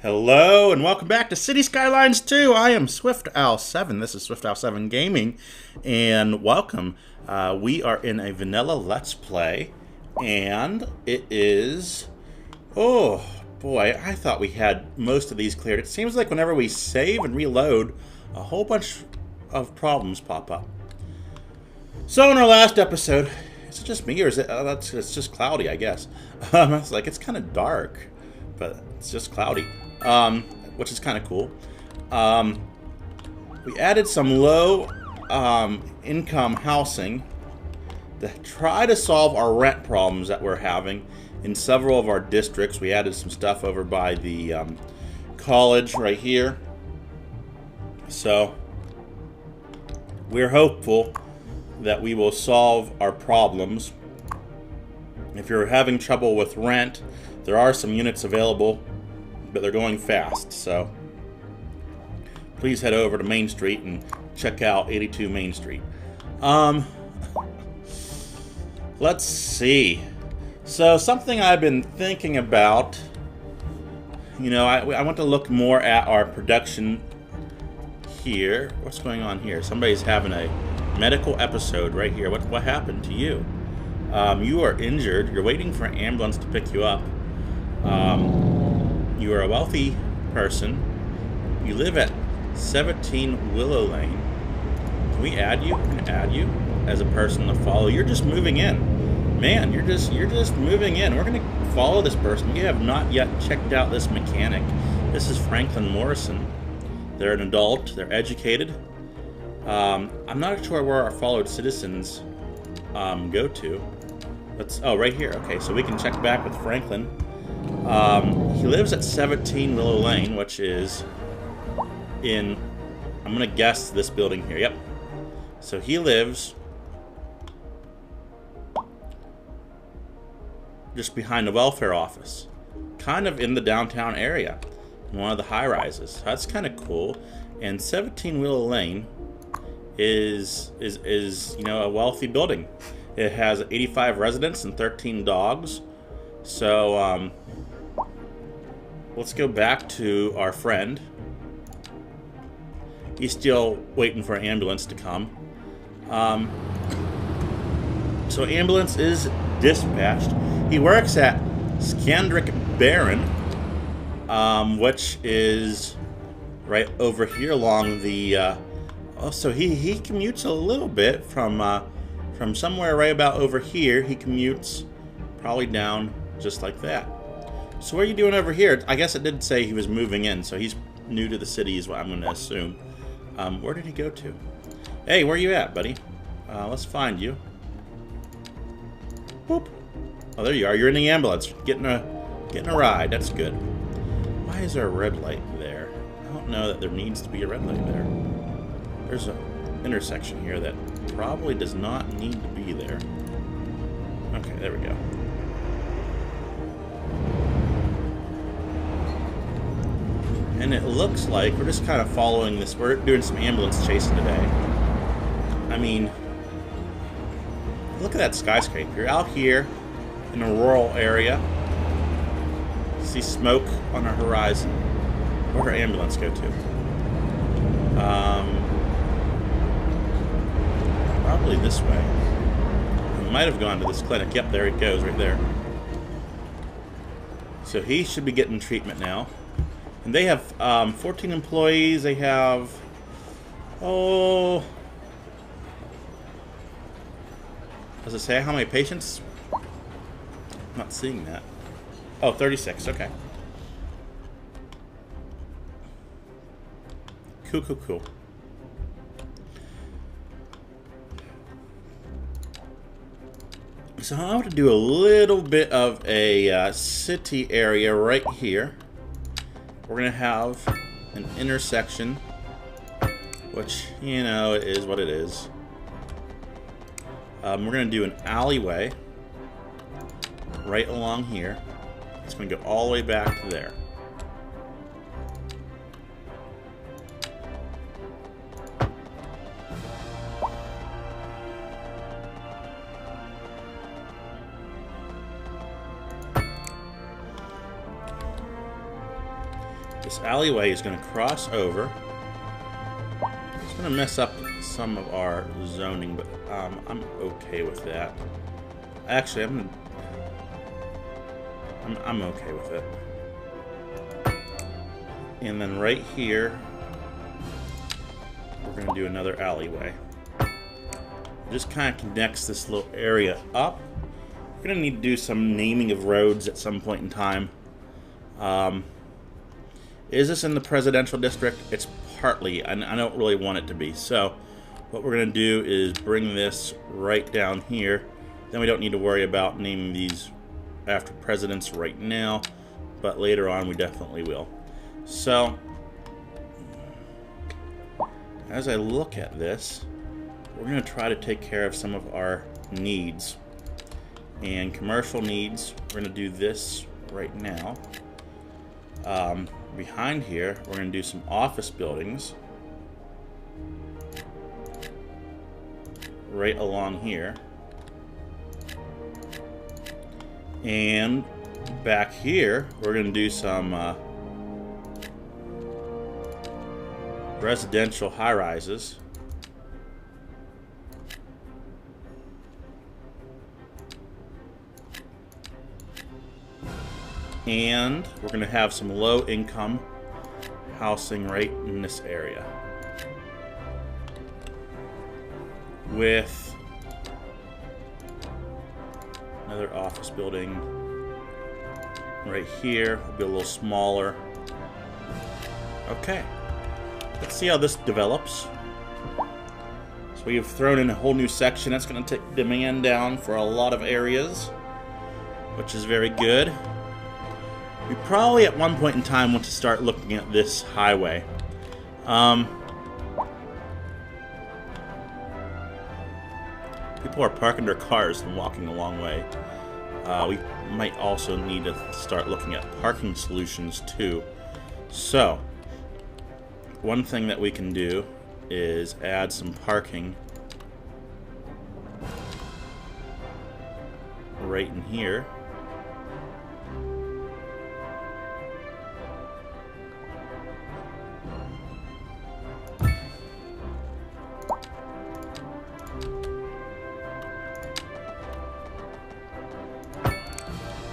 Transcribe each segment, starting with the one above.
Hello and welcome back to City Skylines 2. I am Swift Owl 7. This is Swift Owl 7 Gaming, and welcome. We are in a vanilla Let's Play, and it is... Oh, boy, I thought we had most of these cleared. It seems like whenever we save and reload, a whole bunch of problems pop up. So in our last episode, is it just me, or is it... it's just cloudy, I guess. I was like, it's kind of dark, but it's just cloudy. Which is kind of cool. We added some low income housing to try to solve our rent problems that we're having in several of our districts. We added some stuff over by the college right here. So we're hopeful that we will solve our problems. If you're having trouble with rent, there are some units available, but they're going fast, so please head over to Main Street and check out 82 Main Street. Let's see. So something I've been thinking about, you know, I want to look more at our production here. What's going on here? Somebody's having a medical episode right here. What happened to you? You are injured. You're waiting for an ambulance to pick you up. You are a wealthy person. You live at 17 Willow Lane. Can we add you? We're gonna add you as a person to follow. You're just moving in. Man, you're just moving in. We're gonna follow this person. You have not yet checked out this mechanic. This is Franklin Morrison. They're an adult, they're educated. I'm not sure where our followed citizens go to. Oh, right here. Okay, so we can check back with Franklin. He lives at 17 Willow Lane, which is in, I'm gonna guess this building here. Yep. So he lives just behind the welfare office, kind of in the downtown area, in one of the high rises. That's kind of cool. And 17 Willow Lane is you know, a wealthy building. It has 85 residents and 13 dogs. So let's go back to our friend. He's still waiting for an ambulance to come. So ambulance is dispatched. He works at Skandrick Baron, which is right over here along the... oh, so he commutes a little bit from somewhere right about over here. He commutes probably down just like that. So what are you doing over here? I guess it did say he was moving in, so he's new to the city is what I'm going to assume. Where did he go to? Hey, where are you at, buddy? Let's find you. Whoop. Oh, there you are. You're in the ambulance. Getting a ride. That's good. Why is there a red light there? I don't know that there needs to be a red light there. There's an intersection here that probably does not need to be there. Okay, there we go. And it looks like we're just kind of following this. We're doing some ambulance chasing today. I mean, look at that skyscraper. You're out here in a rural area. You see smoke on our horizon. Where'd our ambulance go to? Probably this way. It might have gone to this clinic. Yep, there it goes, right there. So he should be getting treatment now. And they have 14 employees. They have, oh, does it say how many patients? I'm not seeing that. Oh, 36, okay. Cool, cool, cool. So I want to do a little bit of a city area right here. We're going to have an intersection, which, you know, is what it is. We're going to do an alleyway right along here. It's going to go all the way back to there. This alleyway is going to cross over. It's going to mess up some of our zoning, but I'm okay with that. Actually, I'm okay with it. And then right here, we're going to do another alleyway. It just kind of connects this little area up. We're going to need to do some naming of roads at some point in time. Is this in the presidential district? It's partly. I don't really want it to be. So what we're going to do is bring this right down here. Then we don't need to worry about naming these after presidents right now, but later on we definitely will. So as I look at this, we're going to try to take care of some of our needs. And commercial needs, we're going to do this right now. Behind here, we're going to do some office buildings right along here. And back here, we're going to do some residential high-rises. And we're going to have some low-income housing right in this area. With another office building right here. It'll be a little smaller. Okay. Let's see how this develops. So we've thrown in a whole new section. That's going to take demand down for a lot of areas, which is very good. We probably at one point in time want to start looking at this highway. People are parking their cars and walking a long way. We might also need to start looking at parking solutions too. So, one thing that we can do is add some parking right in here.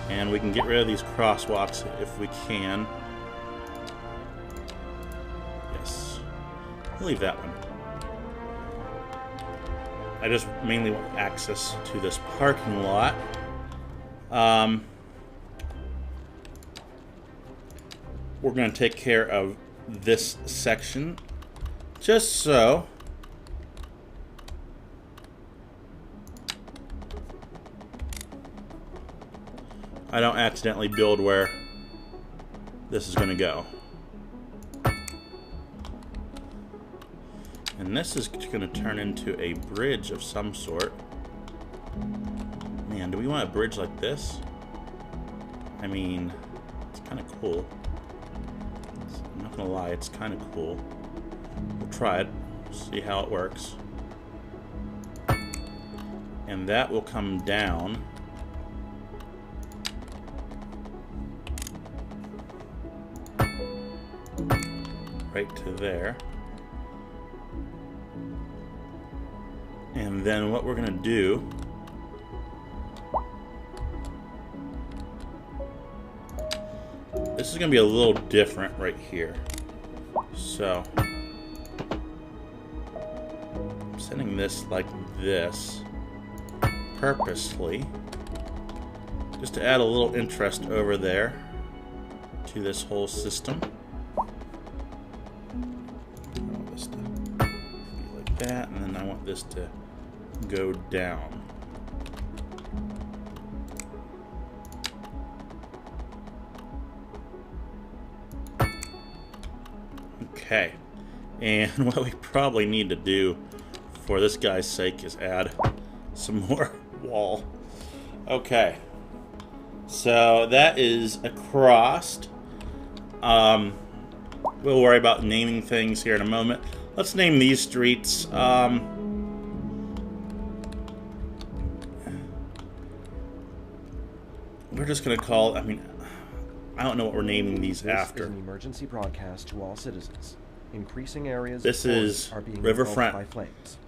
And we can get rid of these crosswalks if we can. Yes. We'll leave that one. I just mainly want access to this parking lot. We're going to take care of this section just so I don't accidentally build where this is going to go. And this is going to turn into a bridge of some sort. Man, do we want a bridge like this? I mean, it's kind of cool. I'm not going to lie, it's kind of cool. We'll try it, see how it works. And that will come down right to there. And then what we're going to do this is going to be a little different right here. So I'm setting this like this purposely just to add a little interest over there to this whole system. That, and then I want this to go down. Okay, and what we probably need to do for this guy's sake is add some more wall. Okay, so that is across. We'll worry about naming things here in a moment. Let's name these streets. We're just going to call, I don't know what we're naming these after. This is an emergency broadcast to all citizens. Increasing areas This of is are being Riverfront. engulfed by flames.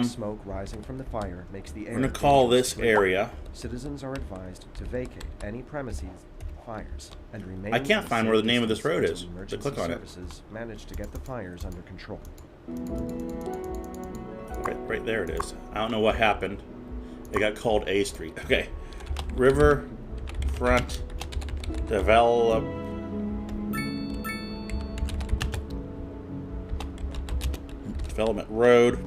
Thick smoke rising from the fire makes the air. We're going to call this dangerous. area. Citizens are advised to vacate any premises fires and remain. I can't find where the name of this road is. Emergency So click on it. services manage to get the fires under control. Right there it is. I don't know what happened. It got called A Street. Okay. Riverfront Development Road.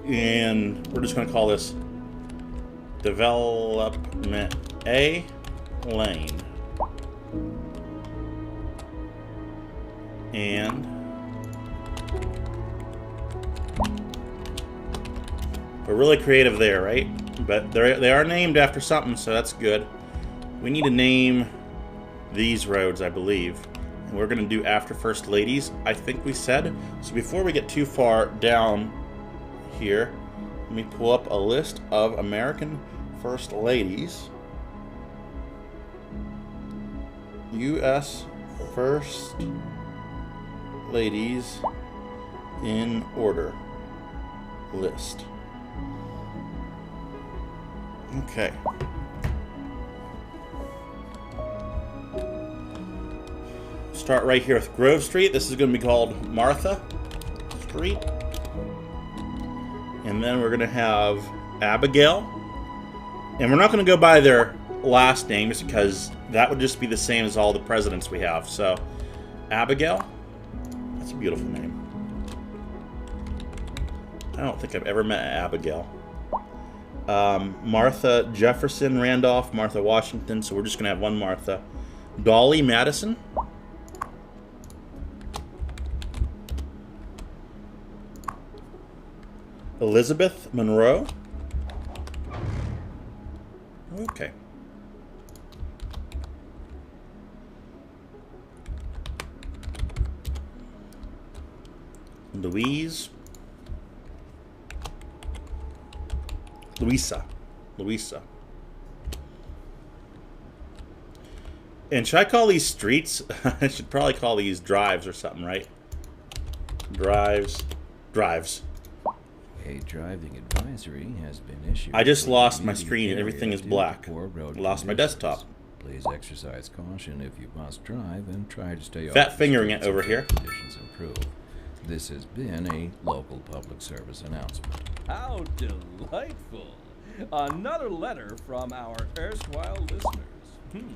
And we're just going to call this Development A Lane. And we're really creative there, right? But they are named after something, so that's good. We need to name these roads, I believe. And we're going to do after First Ladies, I think we said. So before we get too far down here, let me pull up a list of American First Ladies. U.S. First Ladies in order list. Okay. Start right here with Grove Street. This is going to be called Martha Street. And then we're going to have Abigail. And we're not going to go by their last names because that would just be the same as all the presidents we have. So, Abigail. That's a beautiful name. I don't think I've ever met Abigail. Martha Jefferson Randolph, Martha Washington, so we're just going to have one Martha. Dolly Madison. Elizabeth Monroe. Okay. Louisa. And should I call these streets? I should probably call these drives or something, right? Drives. A driving advisory has been issued. I just lost my screen and everything is black. Lost my desktop. Please exercise caution if you must drive and try to stay off. Fat fingering it over here. Conditions improve. This has been a local public service announcement. How delightful! Another letter from our erstwhile listeners.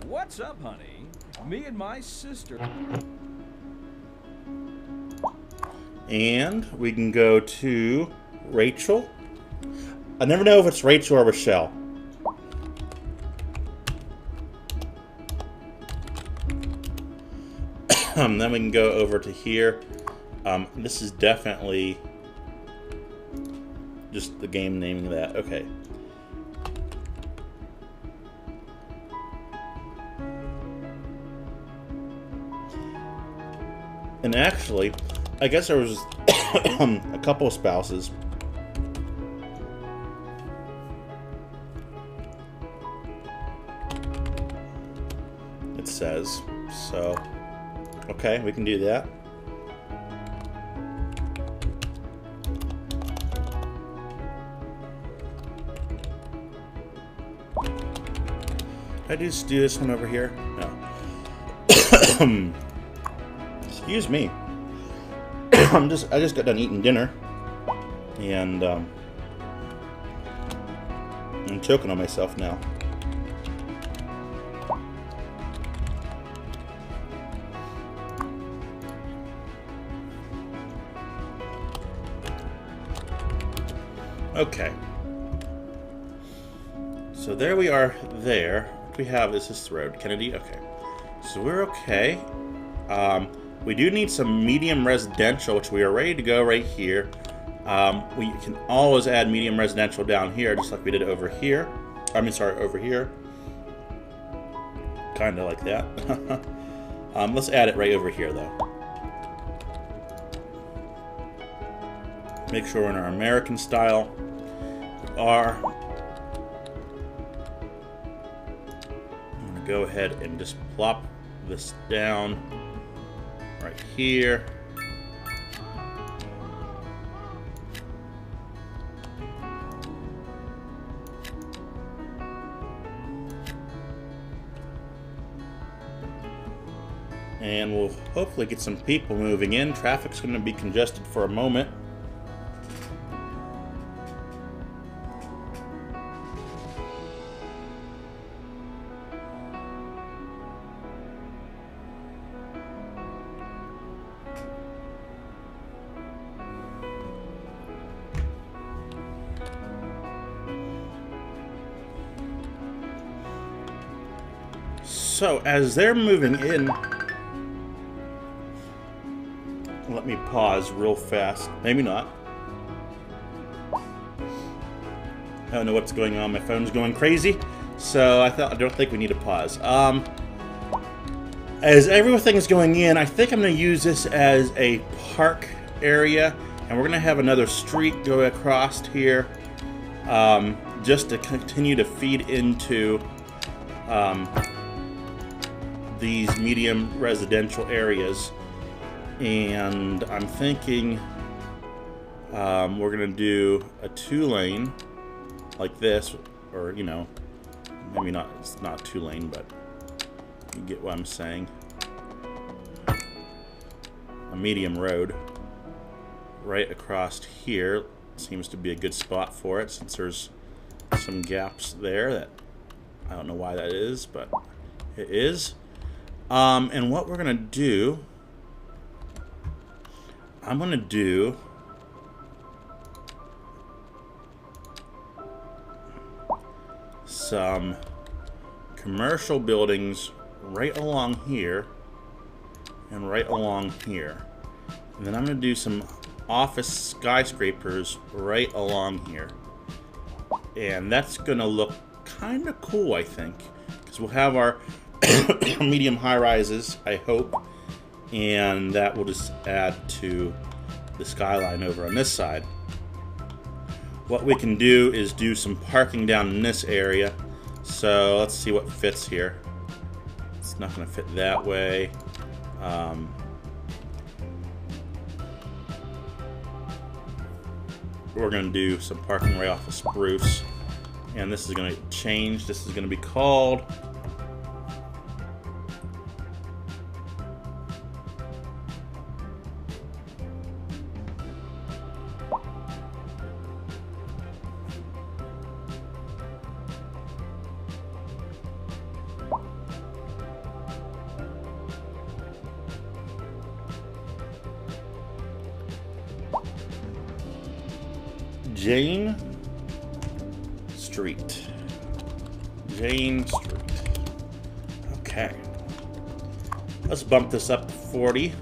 What's up, honey? Me and my sister. And we can go to Rachel. I never know if it's Rachel or Rochelle. Then we can go over to here. This is definitely just the game naming that. Okay. And actually, I guess there was a couple of spouses. It says. So, okay, we can do that. I just do this one over here? No. Excuse me. I just got done eating dinner, and I'm choking on myself now. Okay. So there we are there. What do we have? Is this road? Kennedy? Okay. So we're okay. We do need some medium residential, which we are ready to go right here. We can always add medium residential down here, just like we did over here. Over here. Kind of like that. Let's add it right over here, though. Make sure we're in our American style. We are. go ahead and just plop this down right here. And we'll hopefully get some people moving in. Traffic's going to be congested for a moment. So as they're moving in, let me pause real fast. Maybe not. I don't know what's going on. My phone's going crazy. So I don't think we need to pause. As everything's going in, I think I'm going to use this as a park area. And we're going to have another street go across here. Just to continue to feed into these medium residential areas. And I'm thinking we're gonna do a 2-lane like this, or you know, maybe not. It's not 2-lane, but you get what I'm saying. A medium road right across here seems to be a good spot for it, since there's some gaps there that I don't know why that is, but it is. And what we're gonna do, I'm gonna do some commercial buildings right along here and right along here. And then I'm gonna do some office skyscrapers right along here. And that's gonna look kind of cool, I think, because we'll have our medium high rises, I hope, and that will just add to the skyline over on this side. What we can do is do some parking down in this area. So let's see what fits here. It's not going to fit that way. We're going to do some parking right off of Spruce, and this is going to change. This is going to be called Jane Street. Jane Street. Okay. Let's bump this up to 40.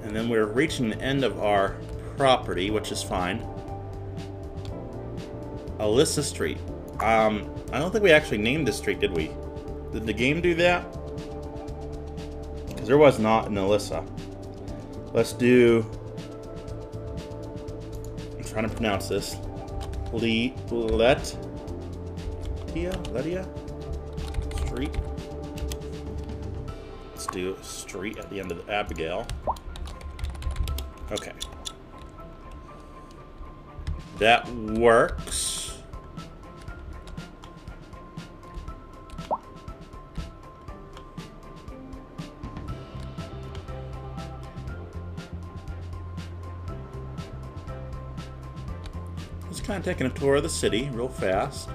And then we're reaching the end of our property, which is fine. Alyssa Street. I don't think we actually named this street, did we? Did the game do that? Because there was not an Alyssa. Let's do... I'm trying to pronounce this. Letia Street. Let's do street at the end of the Abigail. Okay. That works. Just kind of taking a tour of the city real fast.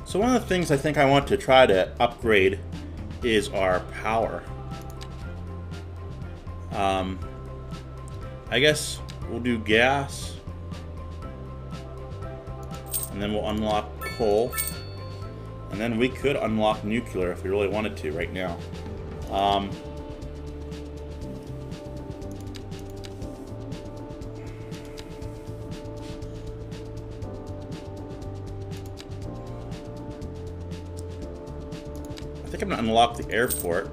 So one of the things I think I want to try to upgrade is our power. I guess we'll do gas, and then we'll unlock coal, and then we could unlock nuclear if we really wanted to right now. I think I'm going to unlock the airport.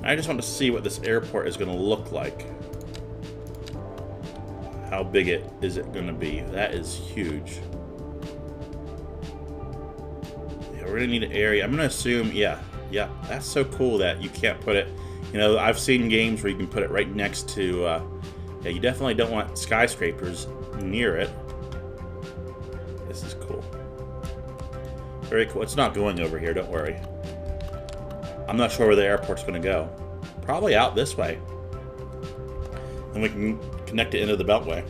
I just want to see what this airport is going to look like. How big is it going to be? That is huge. Yeah, we're going to need an area. I'm going to assume, yeah, that's so cool that you can't put it. You know, I've seen games where you can put it right next to. Yeah, you definitely don't want skyscrapers near it. This is cool. Very cool. It's not going over here. Don't worry. I'm not sure where the airport's going to go. Probably out this way. And we can connect it into the Beltway.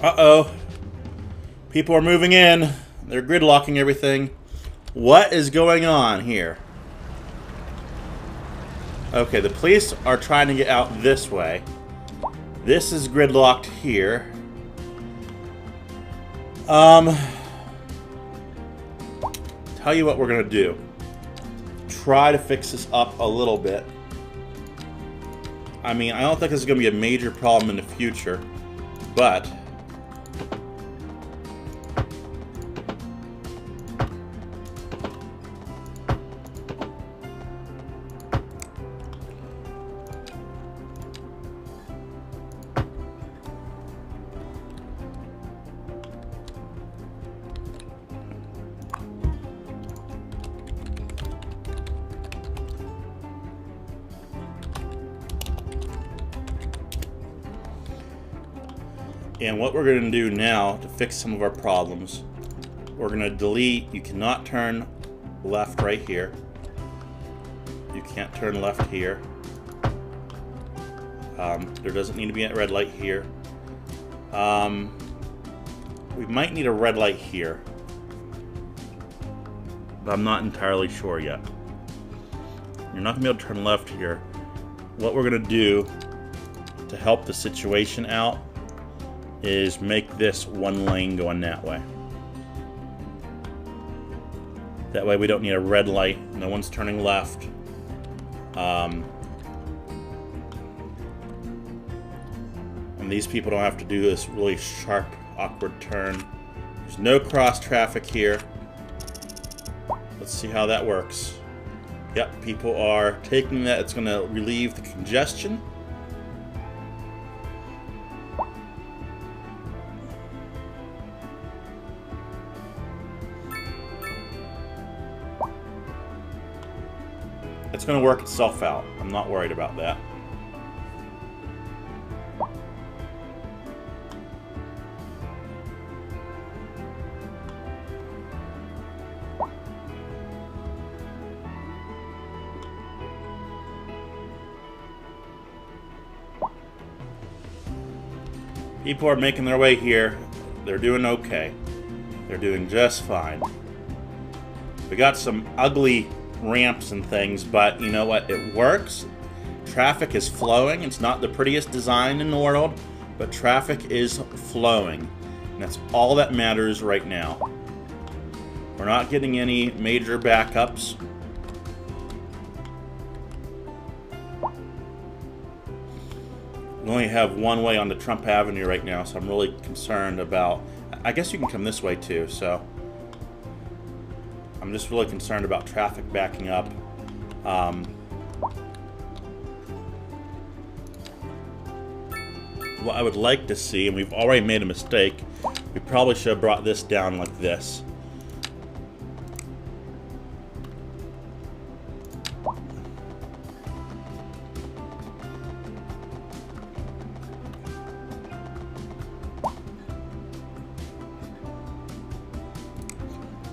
Uh-oh. People are moving in. They're gridlocking everything. What is going on here? Okay, the police are trying to get out this way. This is gridlocked here. Tell you what we're gonna do. Try to fix this up a little bit. I mean, I don't think this is gonna be a major problem in the future, but and what we're going to do now to fix some of our problems, we're going to delete. You cannot turn left right here. You can't turn left here. There doesn't need to be a red light here. We might need a red light here, but I'm not entirely sure yet. You're not going to be able to turn left here. What we're going to do to help the situation out is make this one lane going that way. That way we don't need a red light. No one's turning left. And these people don't have to do this really sharp, awkward turn. There's no cross traffic here. Let's see how that works. Yep, people are taking that. It's going to relieve the congestion. It's going to work itself out. I'm not worried about that. People are making their way here. They're doing okay. They're doing just fine. We got some ugly ramps and things, but you know what? It works. Traffic is flowing. It's not the prettiest design in the world, but traffic is flowing. And that's all that matters right now. We're not getting any major backups. We only have one way on the Trump Avenue right now, so I'm really concerned about... I guess you can come this way too, so... I'm just really concerned about traffic backing up. What I would like to see, and we've already made a mistake, we probably should have brought this down like this.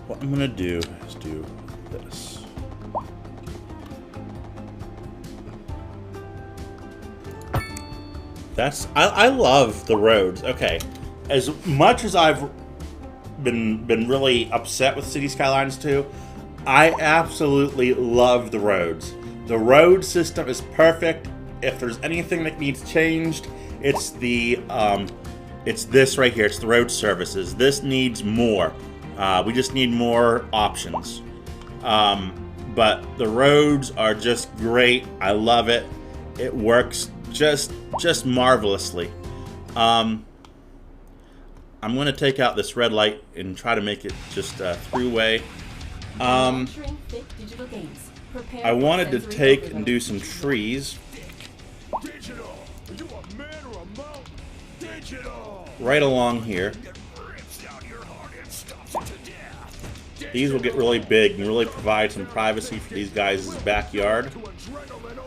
What I'm gonna do is do this. I love the roads. Okay, as much as I've been really upset with City Skylines 2, I absolutely love the roads. The road system is perfect. If there's anything that needs changed, it's this right here. It's the road services. This needs more. We just need more options. But the roads are just great. I love it. It works just marvelously. I'm I'm going to take out this red light and try to make it just a throughway. I wanted to take and do some trees right along here. These will get really big and really provide some privacy for these guys' backyard.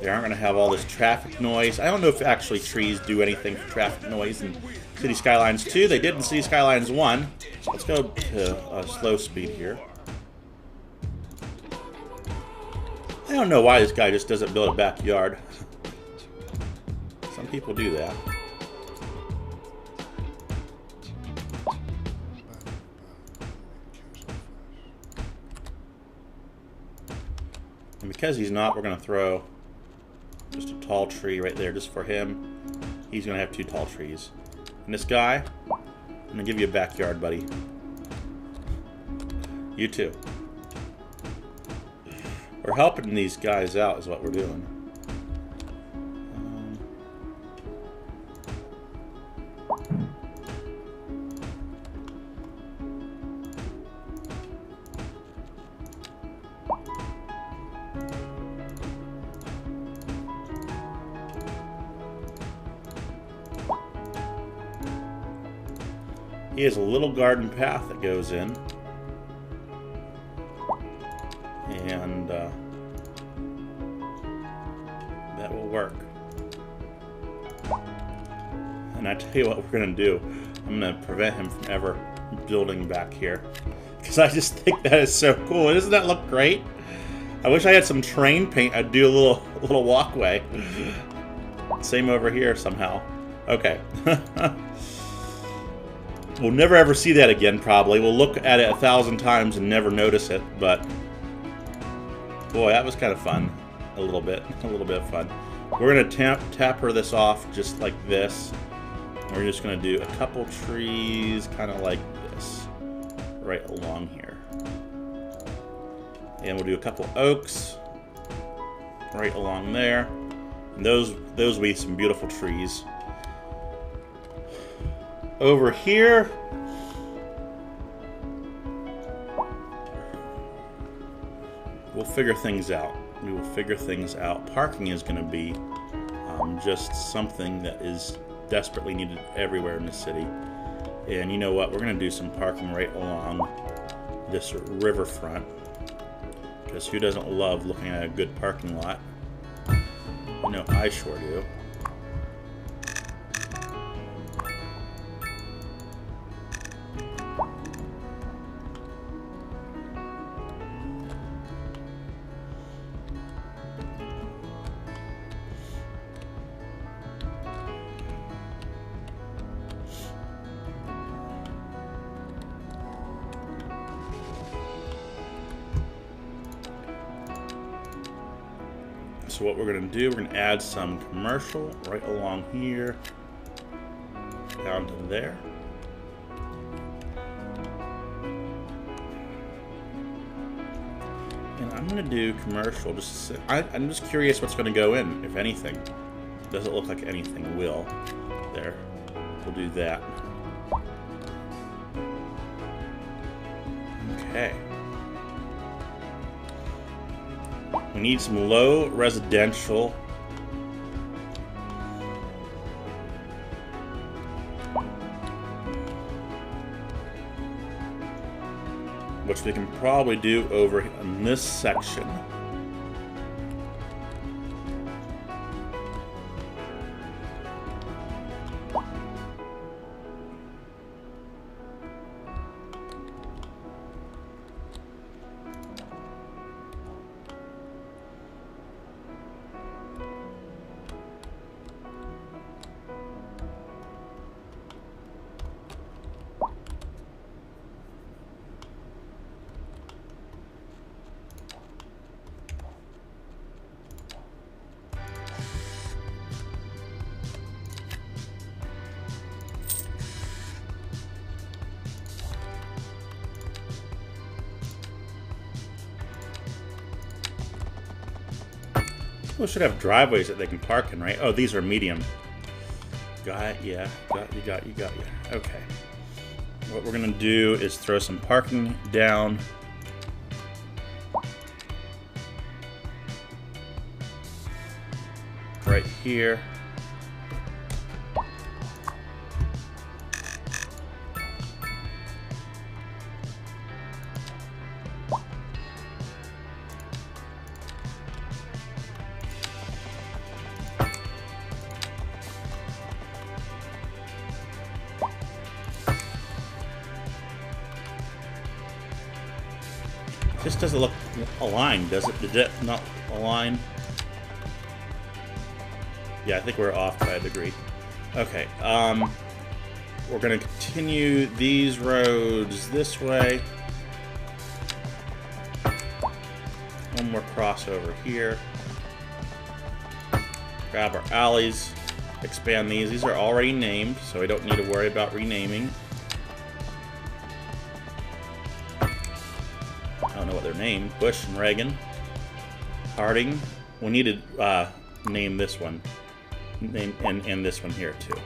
They aren't going to have all this traffic noise. I don't know if actually trees do anything for traffic noise in City Skylines 2. They did in City Skylines 1. Let's go to slow speed here. I don't know why this guy just doesn't build a backyard. Some people do that. And because he's not, we're going to throw just a tall tree right there just for him. He's going to have 2 tall trees. And this guy, I'm going to give you a backyard, buddy. You too. We're helping these guys out is what we're doing. He has a little garden path that goes in. And that will work. And I tell you what we're going to do. I'm going to prevent him from ever building back here. Because I just think that is so cool. Doesn't that look great? I wish I had some terrain paint. I'd do a little walkway. Same over here somehow. Okay. We'll never ever see that again, probably. We'll look at it 1,000 times and never notice it, but boy, that was kind of fun. A little bit of fun. We're going to taper this off just like this. We're just going to do a couple trees kind of like this right along here. And we'll do a couple oaks right along there. And those will be some beautiful trees. Over here, we'll figure things out. We will figure things out. Parking is going to be just something that is desperately needed everywhere in the city. And you know what? We're going to do some parking right along this riverfront. Because who doesn't love looking at a good parking lot? You know, I sure do. So what we're going to do, we're going to add some commercial right along here, down to there. And I'm going to do commercial, I'm just curious what's going to go in, if anything. Doesn't look like anything will. There, we'll do that. Okay. We need some low residential. Which we can probably do over in this section. People should have driveways that they can park in, right? Oh, these are medium. Got it, yeah. Got you. Okay. what we're gonna do is throw some parking down. Right here. This doesn't look aligned, does it? Did that not align? Yeah, I think we're off by a degree. Okay, we're gonna continue these roads this way. One more crossover here. Grab our alleys, expand these. These are already named, so we don't need to worry about renaming. I don't know what they're named. Bush and Reagan. Harding. We need to name this one. And this one here too.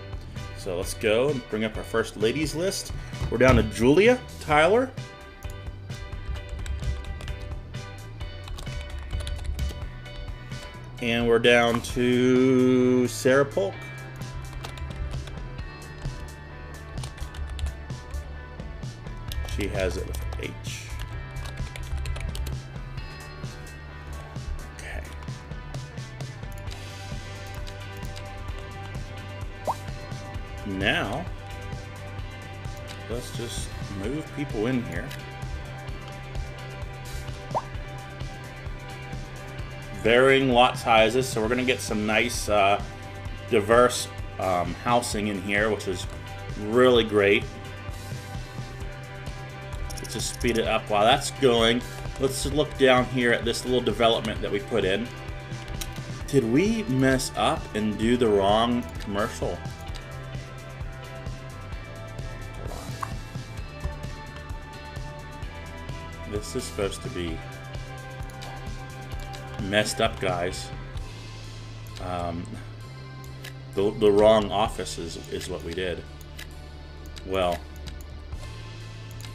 So let's go and bring up our first ladies list. We're down to Julia Tyler. And we're down to Sarah Polk. She has it with H. Okay. Now, let's just move people in here. Varying lot sizes, so we're going to get some nice, diverse housing in here, which is really great. Let's just speed it up while that's going. Let's look down here at this little development that we put in. Did we mess up and do the wrong commercial? This is supposed to be messed up, guys. The wrong office is what we did. Well,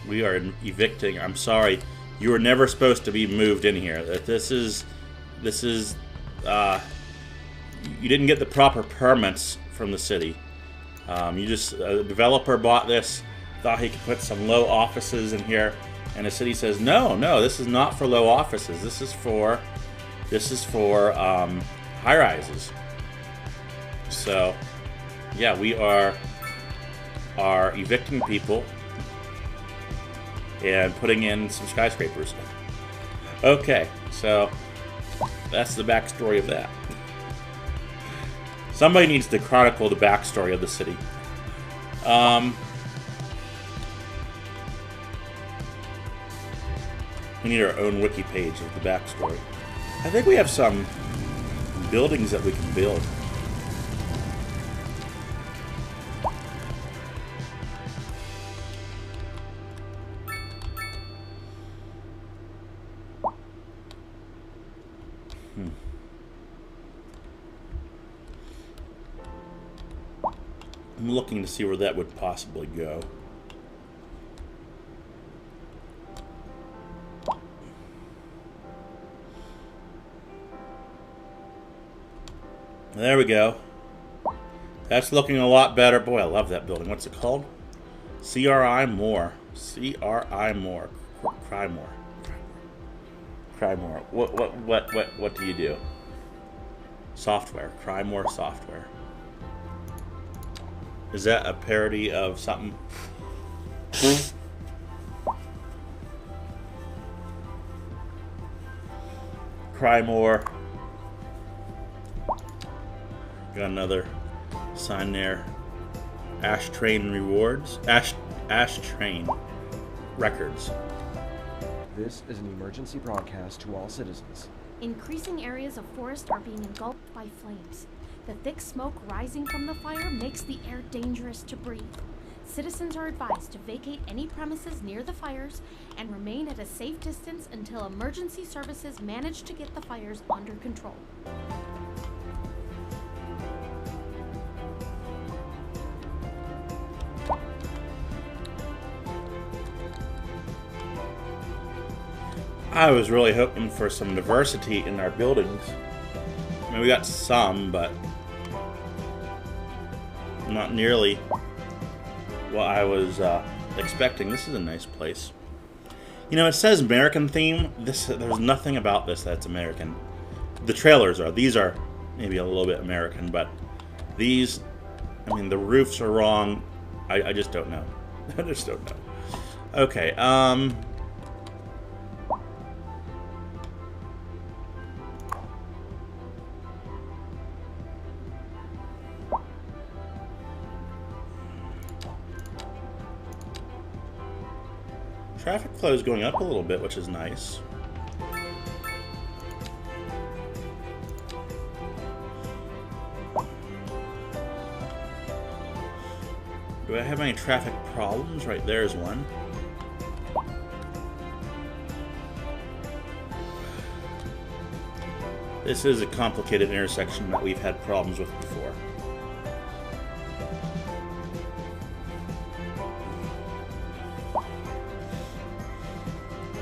we are evicting. I'm sorry, you were never supposed to be moved in here. This is you didn't get the proper permits from the city. A developer bought this, thought he could put some low offices in here, and the city says no, this is not for low offices. This is for high rises. So yeah, we are evicting people and putting in some skyscrapers. Okay, so that's the backstory of that. Somebody needs to chronicle the backstory of the city. We need our own wiki page of the backstory. I think we have some buildings that we can build. I'm looking to see where that would possibly go. There we go. That's looking a lot better. Boy, I love that building. What's it called? CRI More. CRI More. Cry More. Cry More. What do you do? Software. Cry More software. Is that a parody of something? Cry More. Got another sign there. Ash Train Rewards. Ash Train Records. This is an emergency broadcast to all citizens. Increasing areas of forest are being engulfed by flames. The thick smoke rising from the fire makes the air dangerous to breathe. Citizens are advised to vacate any premises near the fires and remain at a safe distance until emergency services manage to get the fires under control. I was really hoping for some diversity in our buildings. I mean, we got some, but not nearly what I was expecting. This is a nice place. You know, it says American theme. There's nothing about this that's American. The trailers are. These are maybe a little bit American, but these, I mean, the roofs are wrong. I just don't know. I just don't know. Okay, traffic flow is going up a little bit, which is nice. Do I have any traffic problems? Right there's one. This is a complicated intersection that we've had problems with before.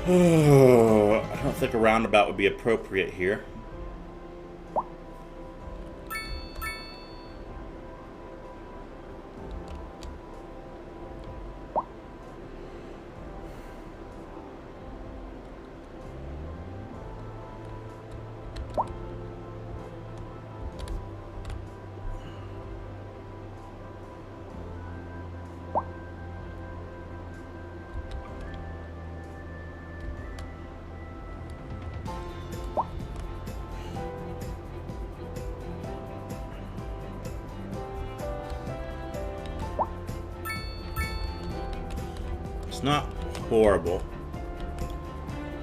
I don't think a roundabout would be appropriate here. It's not horrible.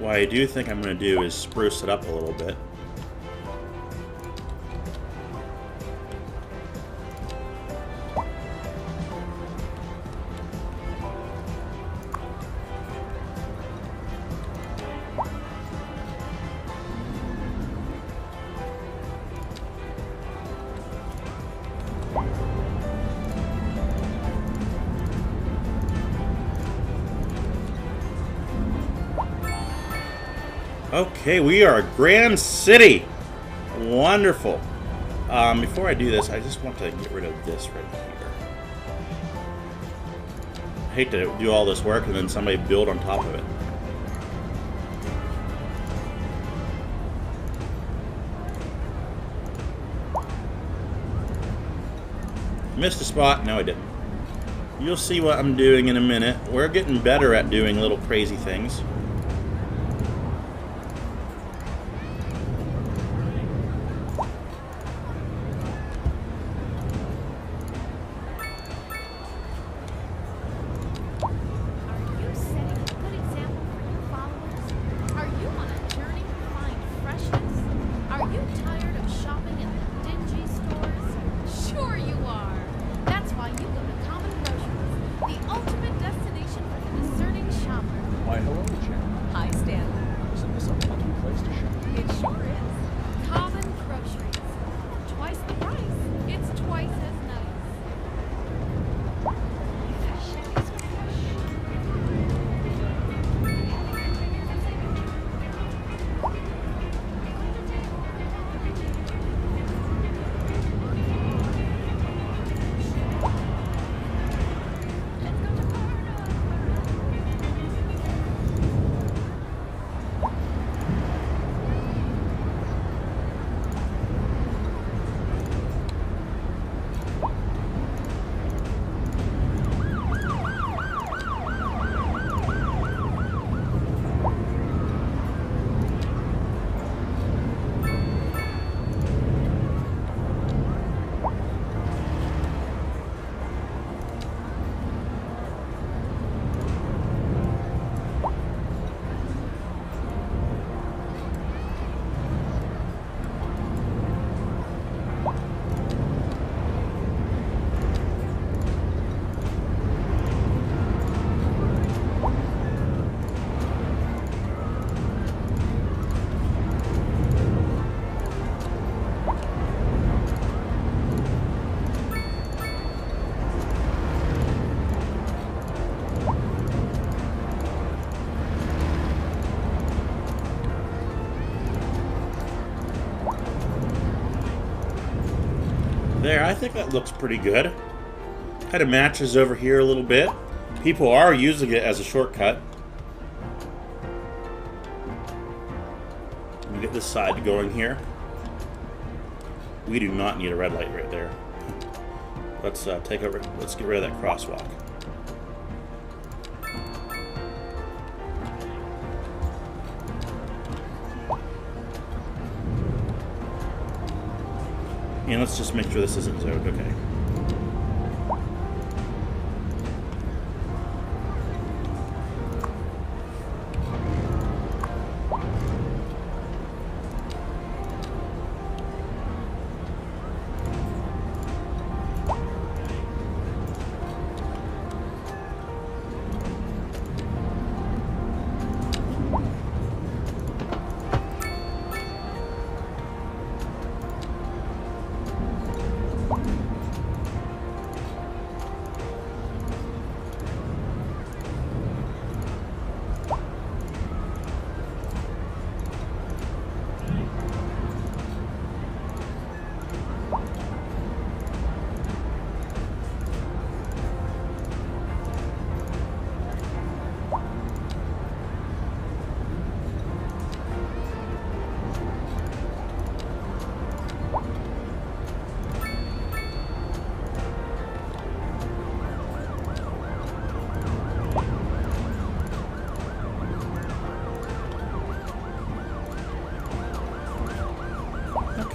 What I do think I'm going to do is spruce it up a little bit. Okay, we are Grand City. Wonderful. Before I do this, I just want to get rid of this right here. I hate to do all this work and then somebody build on top of it. Missed a spot. No, I didn't. You'll see what I'm doing in a minute. We're getting better at doing little crazy things. Why, hello, There, I think that looks pretty good. Kind of matches over here a little bit. People are using it as a shortcut. Let me get this side going here. We do not need a red light right there. Let's take over. Let's get rid of that crosswalk. And let's just make sure this isn't zoned. Okay.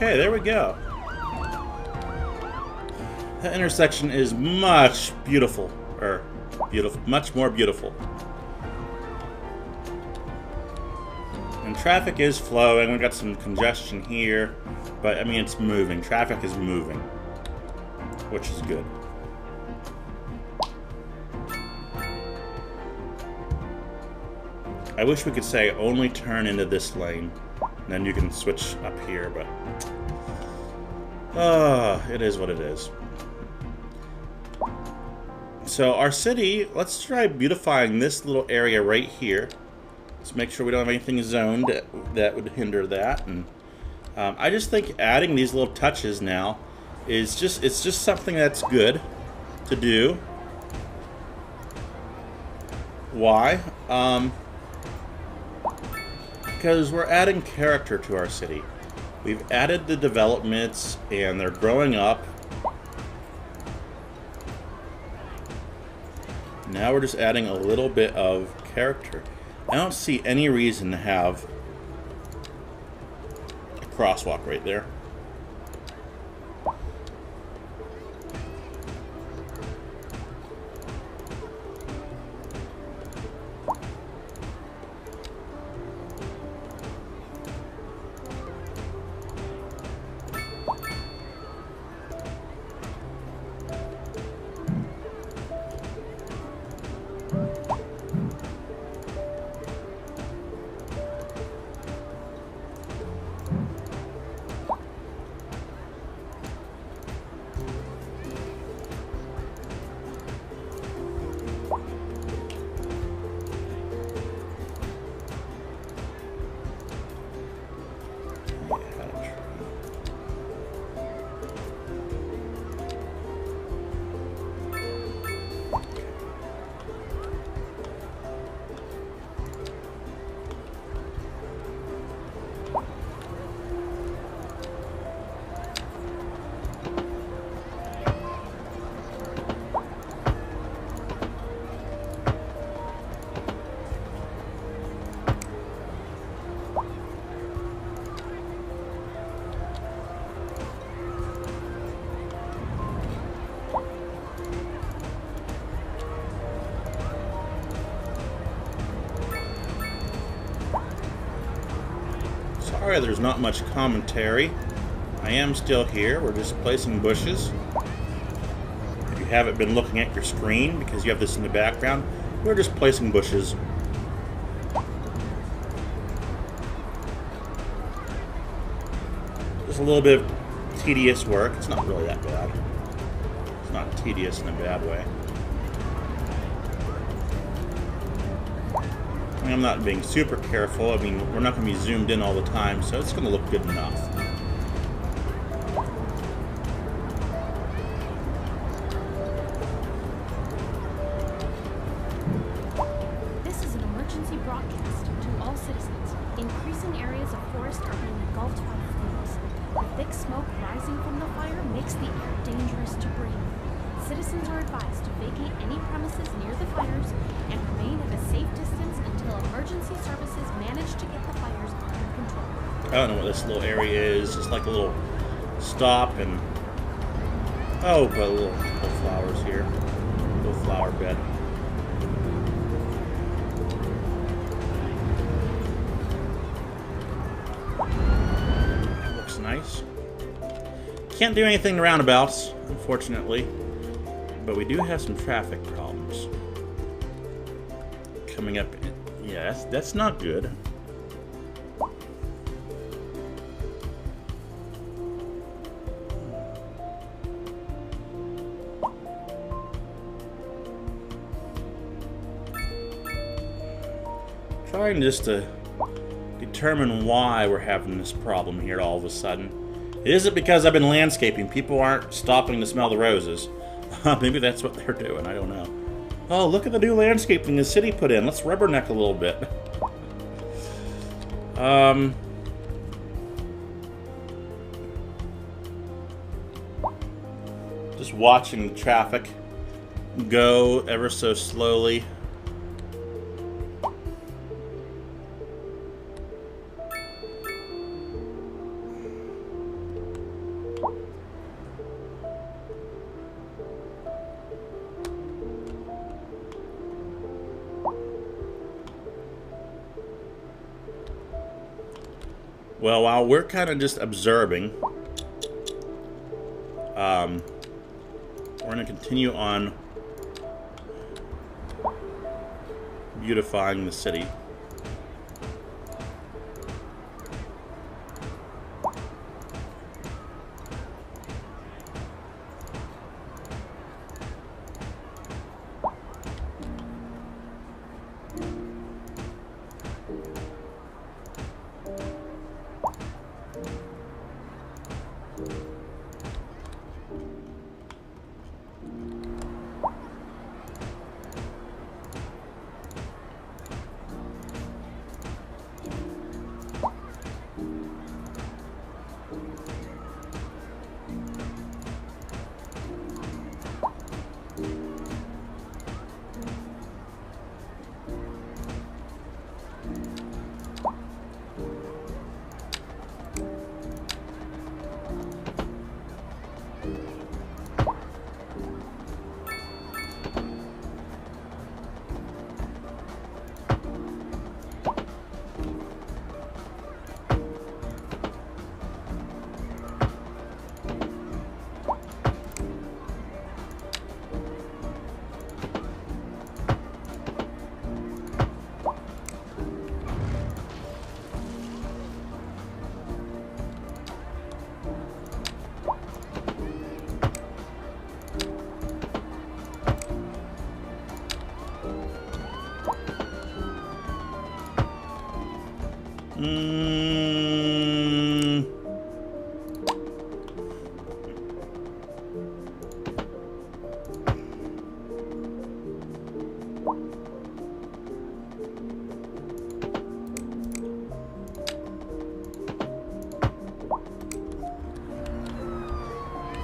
Okay, there we go. That intersection is much beautiful, much more beautiful. And traffic is flowing. We've got some congestion here, but I mean it's moving. Traffic is moving, which is good. I wish we could say only turn into this lane, and then you can switch up here, but it is what it is. So our city, let's try beautifying this little area right here. Let's make sure we don't have anything zoned that would hinder that. And I just think adding these little touches now is it's just something that's good to do. Why? Because we're adding character to our city. We've added the developments and they're growing up. Now we're just adding a little bit of character. I don't see any reason to have a crosswalk right there. Sorry, there's not much commentary. I am still here. We're just placing bushes. If you haven't been looking at your screen because you have this in the background, we're just placing bushes. Just a little bit of tedious work. It's not really that bad. It's not tedious in a bad way. I mean, I'm not being super careful. I mean, we're not going to be zoomed in all the time, so it's going to look good enough. Citizens are advised to vacate any premises near the fires and remain at a safe distance until emergency services manage to get the fires under control. I don't know what this little area is. Just like a little stop and... Oh, but little flowers here. Little flower bed. That looks nice. Can't do anything in roundabouts, unfortunately. But we do have some traffic problems coming up. Yeah, that's not good. Trying just to determine why we're having this problem here all of a sudden. Is it because I've been landscaping? People aren't stopping to smell the roses. Maybe that's what they're doing. I don't know. Oh, look at the new landscaping the city put in. Let's rubberneck a little bit. Just watching the traffic go ever so slowly. Well, while we're kind of just observing, we're going to continue on beautifying the city.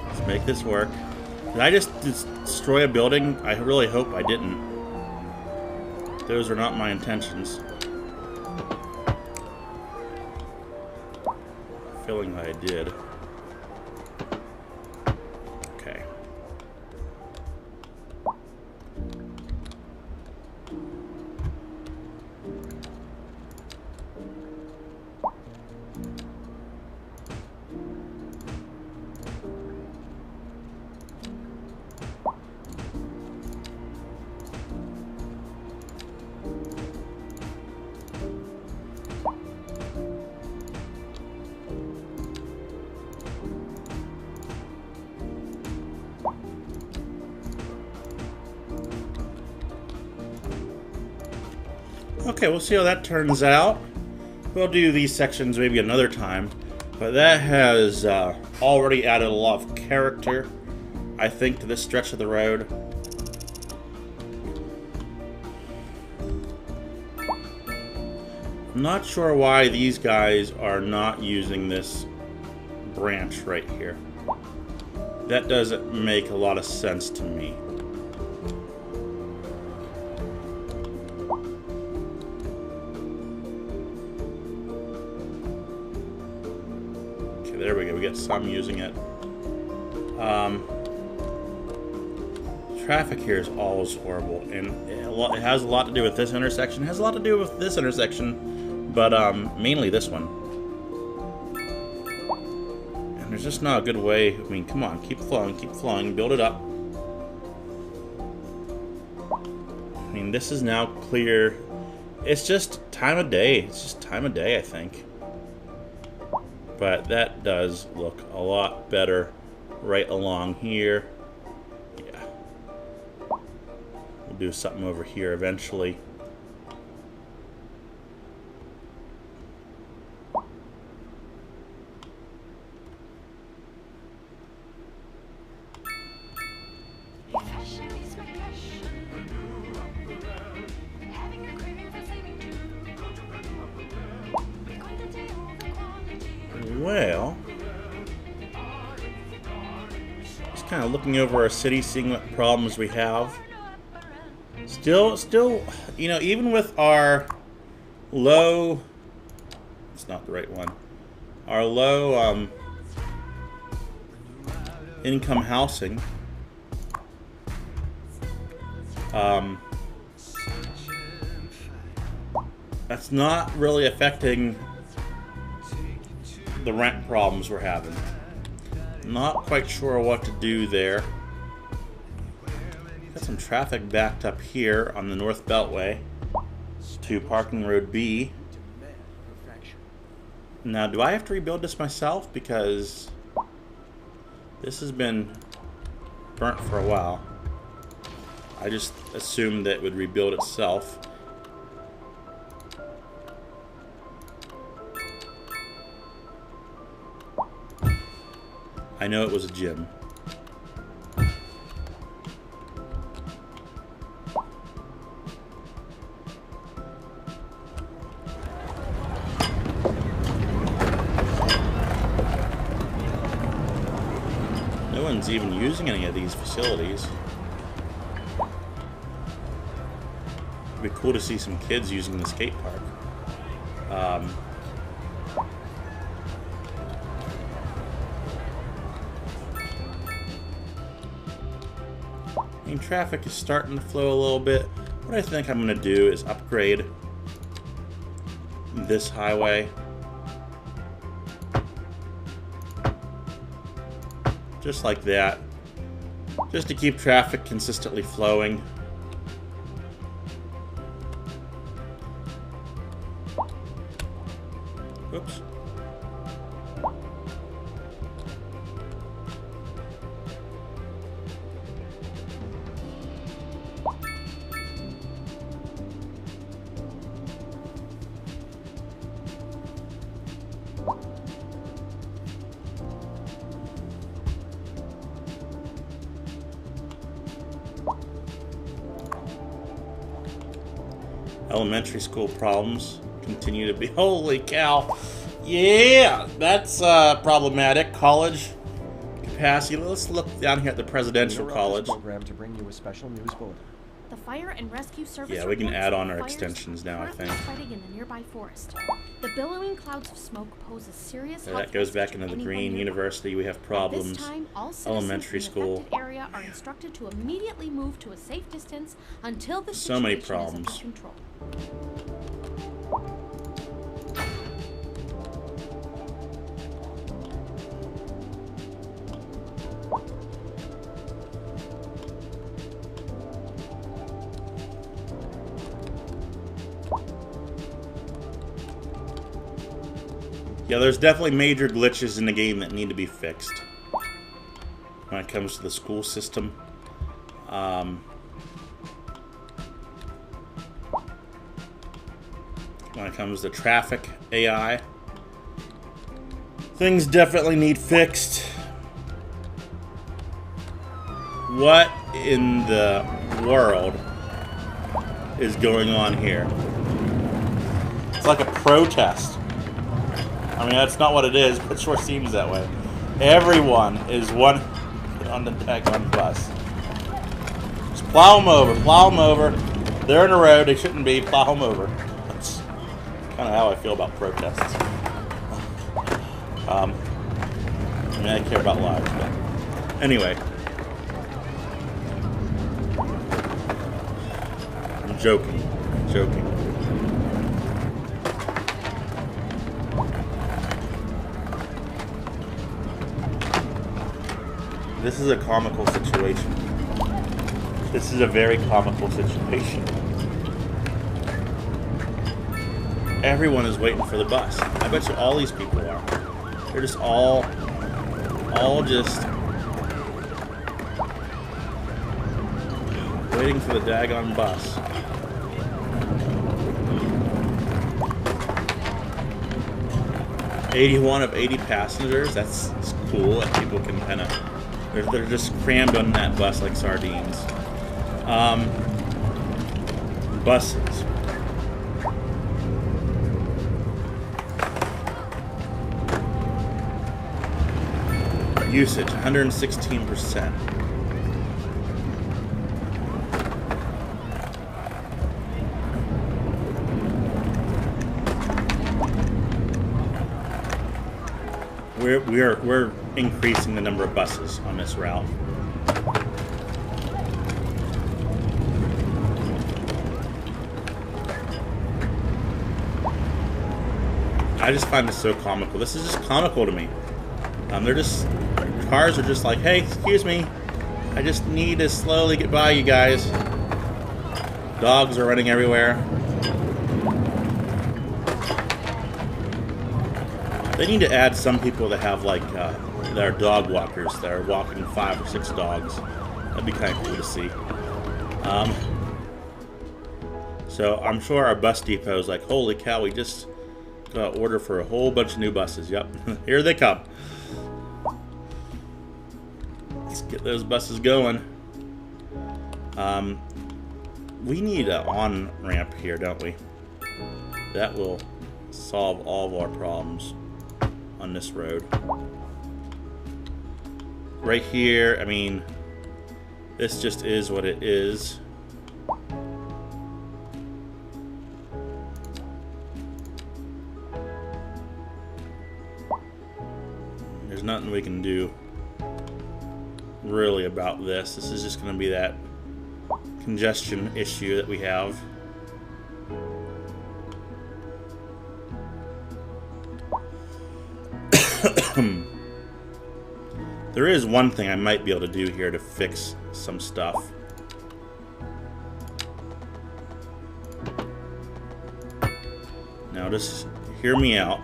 Let's make this work. Did I just destroy a building? I really hope I didn't. Those are not my intentions. Feeling that I did. Okay. Okay, we'll see how that turns out. We'll do these sections maybe another time, but that has already added a lot of character, I think, to this stretch of the road. I'm not sure why these guys are not using this branch right here. That doesn't make a lot of sense to me. Okay, there we go. We got some using it. Traffic here is always horrible, and it has a lot to do with this intersection. It has a lot to do with this intersection, but mainly this one. And there's just not a good way. I mean, come on, keep flowing, build it up. I mean, this is now clear. It's just time of day. It's just time of day, I think. But that does look a lot better right along here. Do something over here eventually. Well, just kind of looking over our city, seeing what problems we have. Still, you know, even with our low, it's not the right one, our low income housing, that's not really affecting the rent problems we're having. Not quite sure what to do there. Got some traffic backed up here on the North Beltway to Parking Road B. Now, do I have to rebuild this myself? Because this has been burnt for a while. I just assumed that it would rebuild itself. I know it was a gym. No one's even using any of these facilities. It'd be cool to see some kids using the skate park. Traffic is starting to flow a little bit. What I think I'm going to do is upgrade this highway. Just like that. Just to keep traffic consistently flowing. Oops. Elementary school problems continue to be... Holy cow. Yeah, that's problematic. College capacity. Let's look down here at the presidential college. Program to bring you a special news bulletin. The fire and rescue service. Yeah, we can add on our fires extensions now, I think. fighting in the nearby forest. The billowing clouds of smoke pose a serious So that goes back into the green. University, we have problems. This time, all Elementary citizens in the school. affected area are instructed to immediately move to a safe distance until the So many situation is problems. under control. Yeah, there's definitely major glitches in the game that need to be fixed when it comes to the school system. When it comes to traffic AI, things definitely need fixed. What in the world is going on here? It's like a protest. I mean, that's not what it is, but it sure seems that way. Everyone is one... on the daggone bus. Just plow them over, plow them over. They're in a road, they shouldn't be, plow them over. That's kind of how I feel about protests. I mean, I care about lives, but anyway. I'm joking. This is a comical situation. This is a very comical situation. Everyone is waiting for the bus. I bet you all these people are. They're just all just waiting for the daggone bus. "81 of 80 passengers." That's cool. That people can kind of they're just crammed on that bus like sardines. Buses. Usage 116%. We're increasing the number of buses on this route. I just find this so comical. This is just comical to me. Cars are just like, hey, excuse me, I just need to slowly get by you guys. Dogs are running everywhere. They need to add some people that have like that are dog walkers that are walking 5 or 6 dogs. That'd be kind of cool to see. So I'm sure our bus depot is like, holy cow, we just got an order for a whole bunch of new buses. Yep, here they come. Let's get those buses going. We need an on-ramp here, don't we? That will solve all of our problems on this road. Right here, I mean, this just is what it is. There's nothing we can do really about this. This is just going to be that congestion issue that we have. There is one thing I might be able to do here to fix some stuff. Now just hear me out.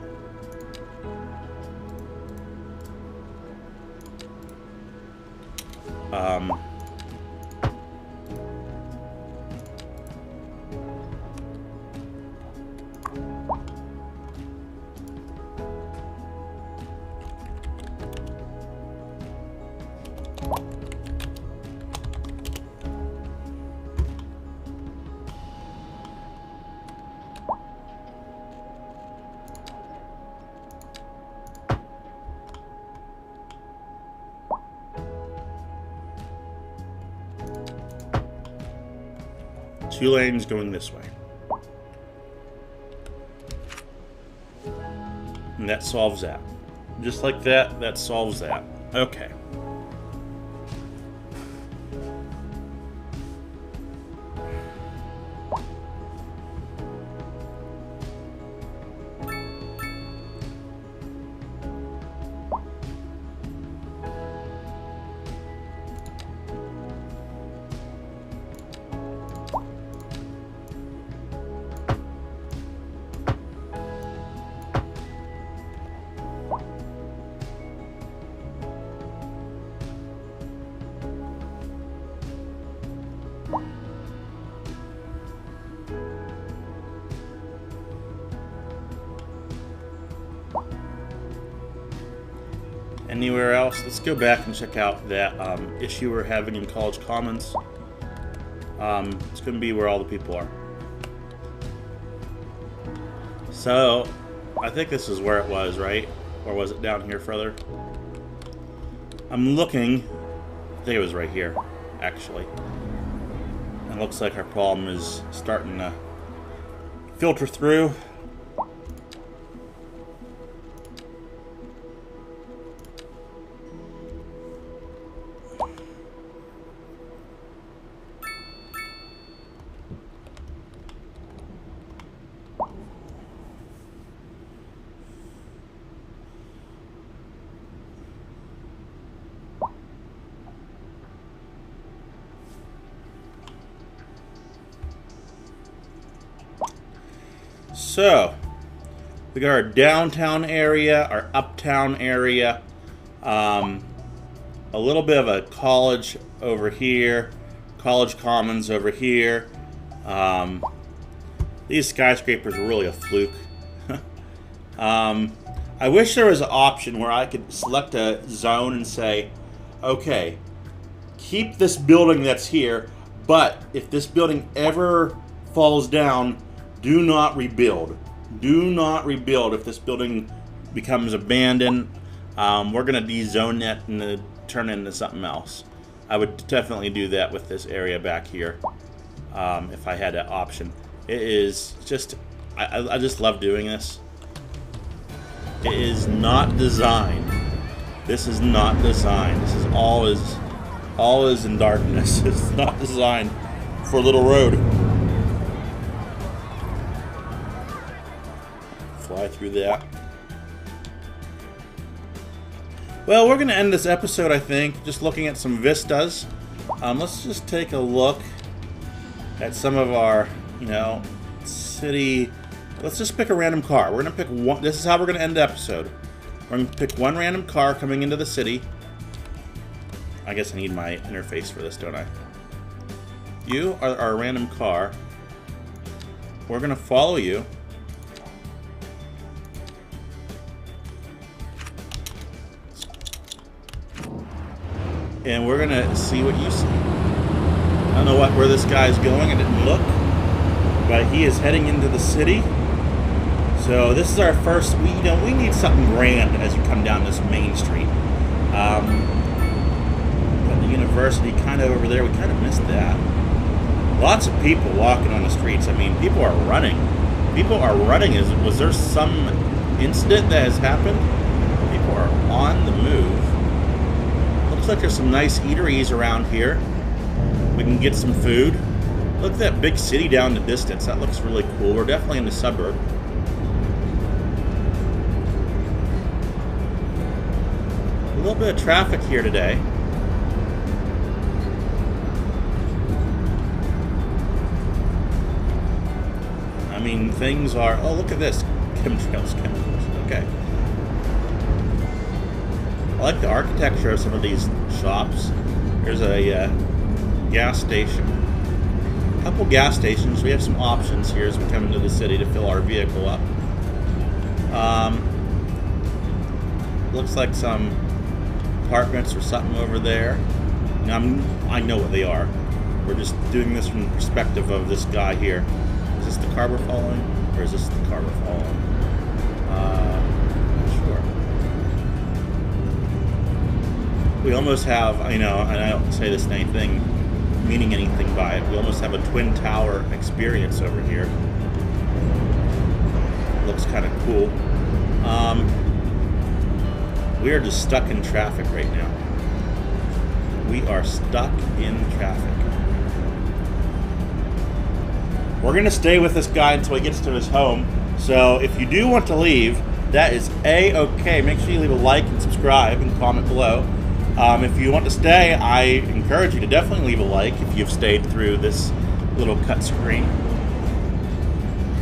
Two lanes going this way. And that solves that. Just like that, that solves that. Okay. Anywhere else? Let's go back and check out that issue we're having in College Commons. It's going to be where all the people are. So, I think this is where it was, right? Or was it down here further? I'm looking I think it was right here, actually. It looks like our problem is starting to filter through. So, we got our downtown area, our uptown area, a little bit of a college over here, college commons over here. These skyscrapers are really a fluke. I wish there was an option where I could select a zone and say, okay, keep this building that's here, but if this building ever falls down, do not rebuild. Do not rebuild if this building becomes abandoned. We're going to de-zone it and turn it into something else. I would definitely do that with this area back here if I had that option. It is just, I just love doing this. It is not designed. This is not designed. This is all is in darkness. It's not designed for a little road. Fly through that. Well, we're going to end this episode, I think, just looking at some vistas. Let's just take a look at some of our, city. Let's just pick a random car. We're going to pick one. This is how we're going to end the episode. We're going to pick one random car coming into the city. I guess I need my interface for this, don't I? You are our random car. We're going to follow you. And we're gonna see what you see. I don't know where this guy's going. I didn't look, but he is heading into the city. So this is our first. We need something grand as you come down this main street. Got the university kind of over there. We kind of missed that. Lots of people walking on the streets. I mean, people are running. People are running. Was there some incident that has happened? People are on the move. Looks like there's some nice eateries around here. We can get some food. Look at that big city down in the distance. That looks really cool. We're definitely in the suburb. A little bit of traffic here today. I mean, things are... Oh, look at this. Chemtrails. Okay. I like the architecture of some of these shops. There's a gas station. A couple gas stations. We have some options here as we come into the city to fill our vehicle up. Looks like some apartments or something over there. I know what they are. We're just doing this from the perspective of this guy here. Is this the car we're following? Or is this the car we're following? Sure. We almost have, and I don't say this meaning anything by it, we almost have a Twin Tower experience over here. Looks kind of cool. We are just stuck in traffic right now. We are stuck in traffic. We're going to stay with this guy until he gets to his home. So if you do want to leave, that is A-okay. Make sure you leave a like and subscribe and comment below. If you want to stay, I encourage you to definitely leave a like if you've stayed through this little cut screen.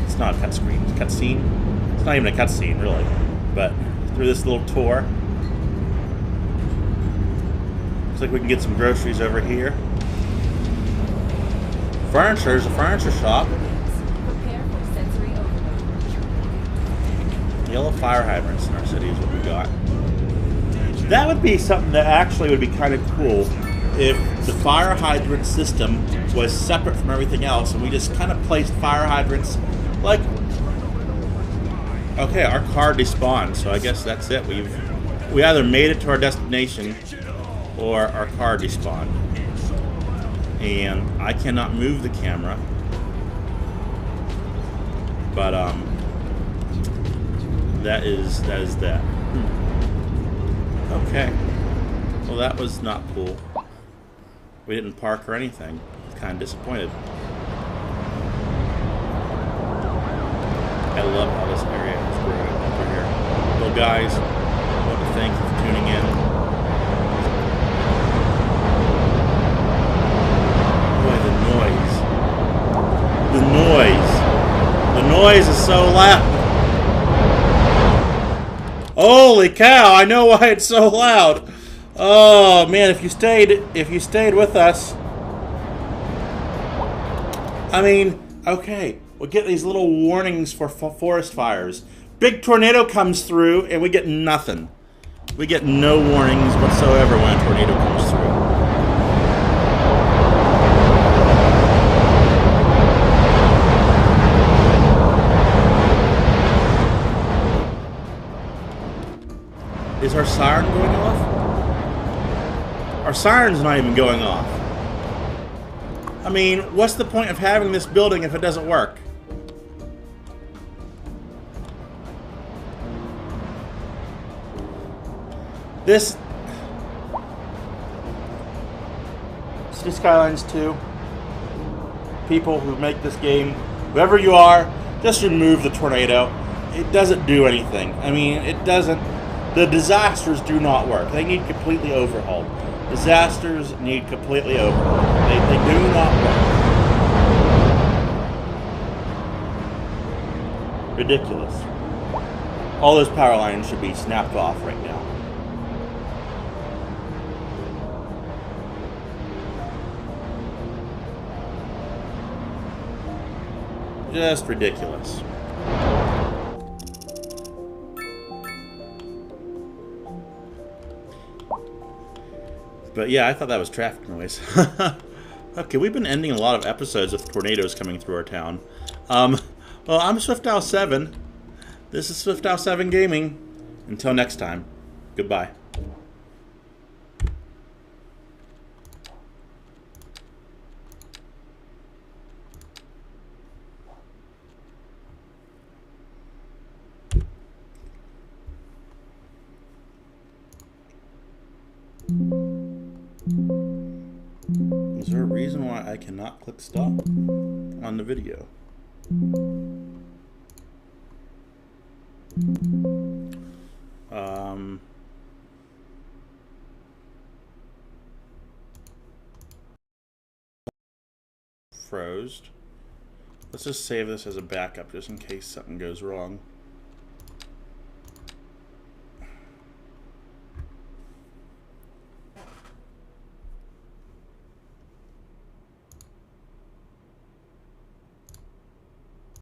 It's not a cut screen, it's a cut scene. It's not even a cut scene, really. But through this little tour. Looks like we can get some groceries over here. Furniture, there's a furniture shop. Prepare for sensory overload. Yellow fire hydrants in our city is what we got. That would be something that actually would be kind of cool if the fire hydrant system was separate from everything else and we just kind of placed fire hydrants like... Okay, our car despawned, so I guess that's it. We either made it to our destination or our car despawned. And I cannot move the camera. But that is that. Okay. Well, that was not cool. We didn't park or anything. Kind of disappointed. I love how this area is growing over here. Well, guys, I want to thank you for tuning in. Boy, the noise. The noise is so loud. Holy cow, I know why it's so loud. Oh man, if you stayed with us. I mean, okay, we'll get these little warnings for forest fires. Big tornado comes through and we get nothing. We get no warnings whatsoever when a tornado comes through. Is our siren going off? Our siren's not even going off. I mean, what's the point of having this building if it doesn't work? This City Skylines 2, people who make this game, whoever you are, just remove the tornado. It doesn't do anything. I mean, it doesn't. The disasters do not work. They need completely overhauled. Disasters need completely overhauled. They do not work. Ridiculous. All those power lines should be snapped off right now. Just ridiculous. But yeah, I thought that was traffic noise. Okay, we've been ending a lot of episodes with tornadoes coming through our town. Well, I'm SwiftOwl7. This is SwiftOwl7 Gaming. Until next time, goodbye. Is there a reason why I cannot click stop on the video? Froze. Let's just save this as a backup just in case something goes wrong.